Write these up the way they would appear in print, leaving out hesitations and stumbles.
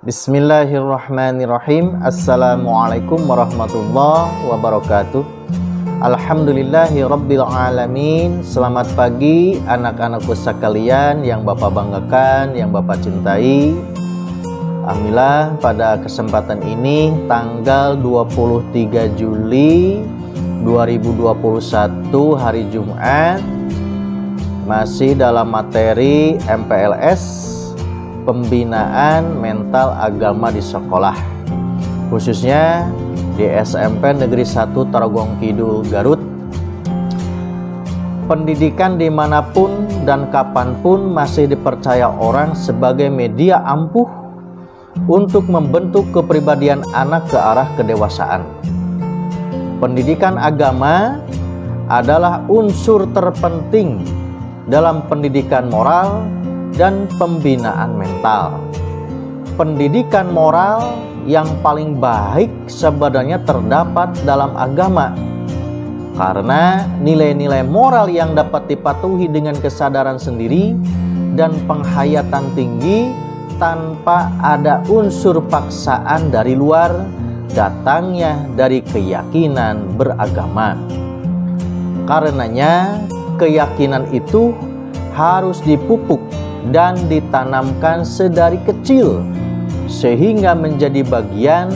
Bismillahirrahmanirrahim. Assalamualaikum warahmatullahi wabarakatuh. Alhamdulillahi rabbil alamin. Selamat pagi anak-anakku sekalian yang Bapak banggakan, yang Bapak cintai. Alhamdulillah pada kesempatan ini tanggal 23 Juli 2021 hari Jumat, masih dalam materi MPLS, pembinaan mental agama di sekolah, khususnya di SMP Negeri 1 Tarogong Kidul, Garut. Pendidikan dimanapun dan kapanpun masih dipercaya orang sebagai media ampuh untuk membentuk kepribadian anak ke arah kedewasaan. Pendidikan agama adalah unsur terpenting dalam pendidikan moral dan pembinaan mental. Pendidikan moral yang paling baik sebenarnya terdapat dalam agama, karena nilai-nilai moral yang dapat dipatuhi dengan kesadaran sendiri dan penghayatan tinggi tanpa ada unsur paksaan dari luar, datangnya dari keyakinan beragama. Karenanya keyakinan itu harus dipupuk dan ditanamkan sedari kecil sehingga menjadi bagian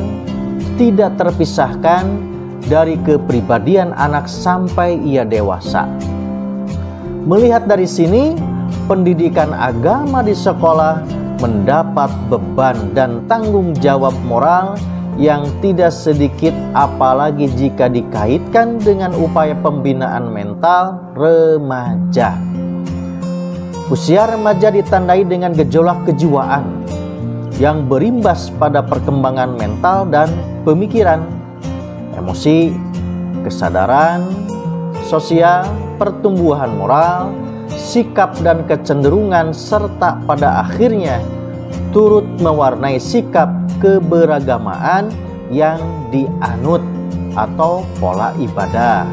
tidak terpisahkan dari kepribadian anak sampai ia dewasa. Melihat dari sini, pendidikan agama di sekolah mendapat beban dan tanggung jawab moral yang tidak sedikit, apalagi jika dikaitkan dengan upaya pembinaan mental remaja. Usia remaja ditandai dengan gejolak kejiwaan yang berimbas pada perkembangan mental dan pemikiran, emosi, kesadaran sosial, pertumbuhan moral, sikap dan kecenderungan, serta pada akhirnya turut mewarnai sikap keberagamaan yang dianut atau pola ibadah.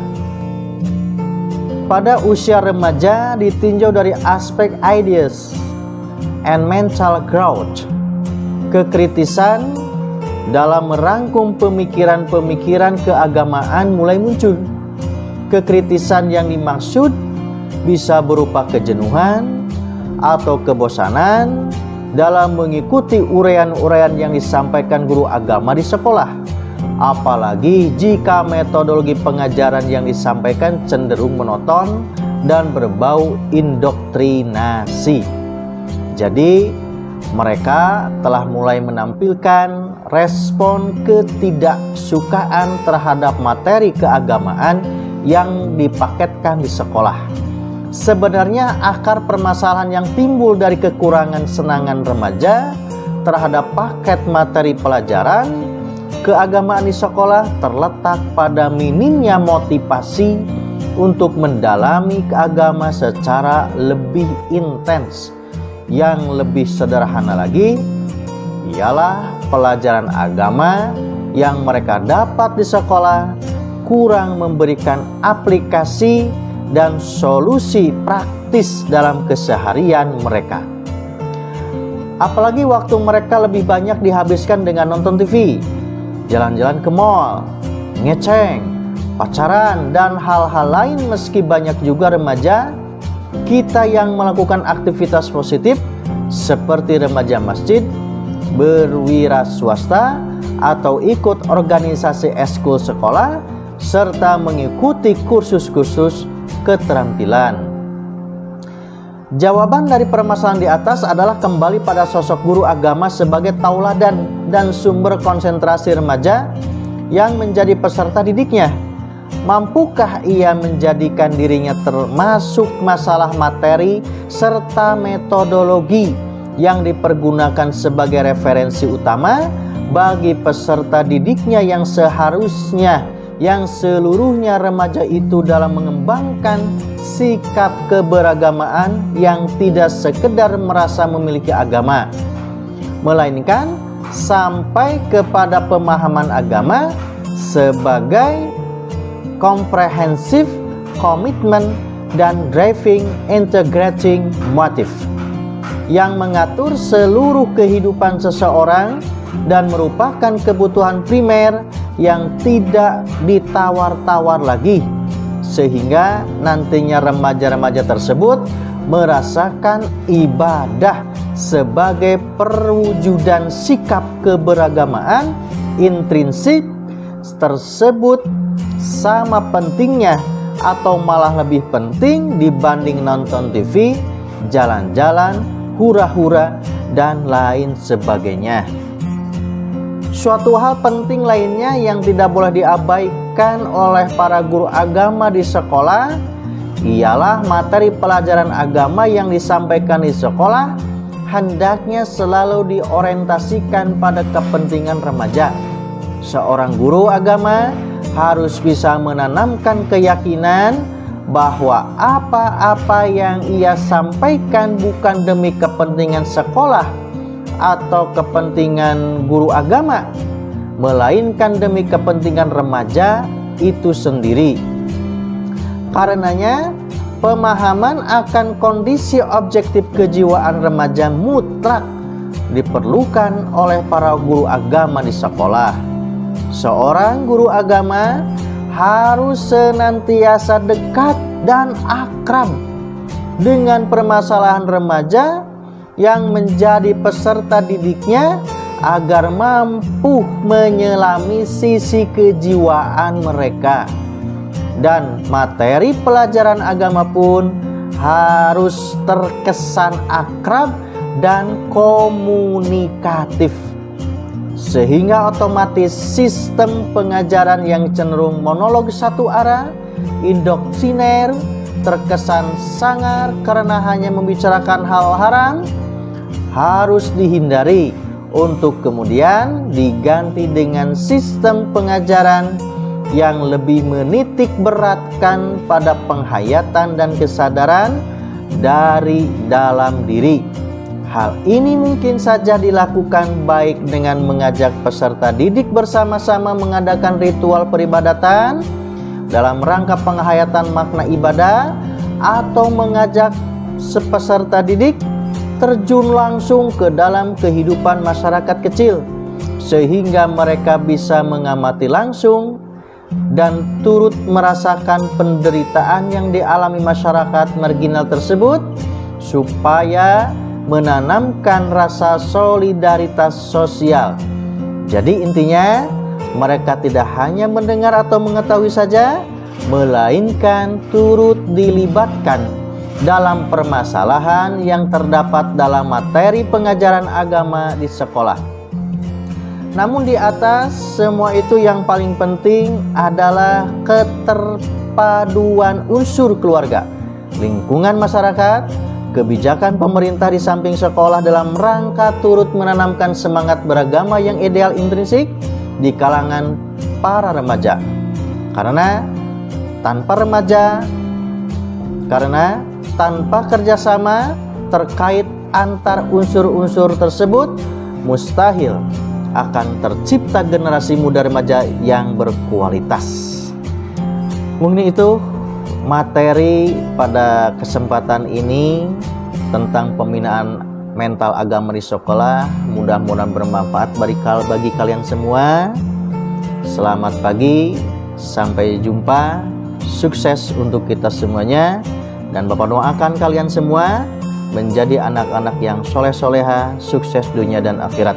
Pada usia remaja ditinjau dari aspek ideas and mental growth. Kekritisan dalam merangkum pemikiran-pemikiran keagamaan mulai muncul. Kekritisan yang dimaksud bisa berupa kejenuhan atau kebosanan dalam mengikuti uraian-uraian yang disampaikan guru agama di sekolah, apalagi jika metodologi pengajaran yang disampaikan cenderung monoton dan berbau indoktrinasi. Jadi mereka telah mulai menampilkan respon ketidaksukaan terhadap materi keagamaan yang dipaketkan di sekolah. Sebenarnya akar permasalahan yang timbul dari kekurangan senangan remaja terhadap paket materi pelajaran keagamaan di sekolah terletak pada minimnya motivasi untuk mendalami keagama secara lebih intens. Yang lebih sederhana lagi ialah pelajaran agama yang mereka dapat di sekolah kurang memberikan aplikasi dan solusi praktis dalam keseharian mereka. Apalagi waktu mereka lebih banyak dihabiskan dengan nonton TV, jalan-jalan ke mall, ngeceng, pacaran, dan hal-hal lain. Meski banyak juga remaja kita yang melakukan aktivitas positif seperti remaja masjid, berwira swasta, atau ikut organisasi eskul sekolah, serta mengikuti kursus-kursus keterampilan. Jawaban dari permasalahan di atas adalah kembali pada sosok guru agama sebagai tauladan dan sumber konsentrasi remaja yang menjadi peserta didiknya. Mampukah ia menjadikan dirinya termasuk masalah materi serta metodologi yang dipergunakan sebagai referensi utama bagi peserta didiknya yang seharusnya yang seluruhnya remaja itu dalam mengembangkan sikap keberagamaan yang tidak sekedar merasa memiliki agama, melainkan sampai kepada pemahaman agama sebagai comprehensive commitment dan driving integrating motive. yang mengatur seluruh kehidupan seseorang dan merupakan kebutuhan primer yang tidak ditawar-tawar lagi, sehingga nantinya remaja-remaja tersebut merasakan ibadah sebagai perwujudan sikap keberagamaan intrinsik tersebut sama pentingnya atau malah lebih penting dibanding nonton TV, jalan-jalan, hura-hura, dan lain sebagainya. Suatu hal penting lainnya yang tidak boleh diabaikan oleh para guru agama di sekolah ialah materi pelajaran agama yang disampaikan di sekolah hendaknya selalu diorientasikan pada kepentingan remaja. Seorang guru agama harus bisa menanamkan keyakinan bahwa apa-apa yang ia sampaikan bukan demi kepentingan sekolah atau kepentingan guru agama, melainkan demi kepentingan remaja itu sendiri. Karenanya, pemahaman akan kondisi objektif kejiwaan remaja mutlak diperlukan oleh para guru agama di sekolah. Seorang guru agama harus senantiasa dekat dan akrab dengan permasalahan remaja yang menjadi peserta didiknya agar mampu menyelami sisi kejiwaan mereka. Dan materi pelajaran agama pun harus terkesan akrab dan komunikatif, sehingga otomatis sistem pengajaran yang cenderung monolog satu arah, indoktriner, terkesan sangar karena hanya membicarakan hal haram, harus dihindari untuk kemudian diganti dengan sistem pengajaran yang lebih menitik beratkan pada penghayatan dan kesadaran dari dalam diri. Hal ini mungkin saja dilakukan baik dengan mengajak peserta didik bersama-sama mengadakan ritual peribadatan dalam rangka penghayatan makna ibadah, atau mengajak peserta didik terjun langsung ke dalam kehidupan masyarakat kecil sehingga mereka bisa mengamati langsung dan turut merasakan penderitaan yang dialami masyarakat marginal tersebut, supaya menanamkan rasa solidaritas sosial. Jadi intinya, mereka tidak hanya mendengar atau mengetahui saja, melainkan turut dilibatkan dalam permasalahan yang terdapat dalam materi pengajaran agama di sekolah. Namun di atas semua itu yang paling penting adalah keterpaduan unsur keluarga, lingkungan masyarakat, kebijakan pemerintah di samping sekolah dalam rangka turut menanamkan semangat beragama yang ideal intrinsik di kalangan para remaja. Karena tanpa kerjasama terkait antar unsur-unsur tersebut, mustahil akan tercipta generasi muda remaja yang berkualitas. Mungkin itu materi pada kesempatan ini tentang pembinaan mental agama di sekolah. Mudah-mudahan bermanfaat bagi kalian semua. Selamat pagi, sampai jumpa, sukses untuk kita semuanya, dan Bapak doakan kalian semua menjadi anak-anak yang soleh-soleha, sukses dunia dan akhirat.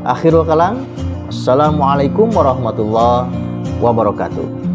Akhirul kalam, assalamualaikum warahmatullahi wabarakatuh.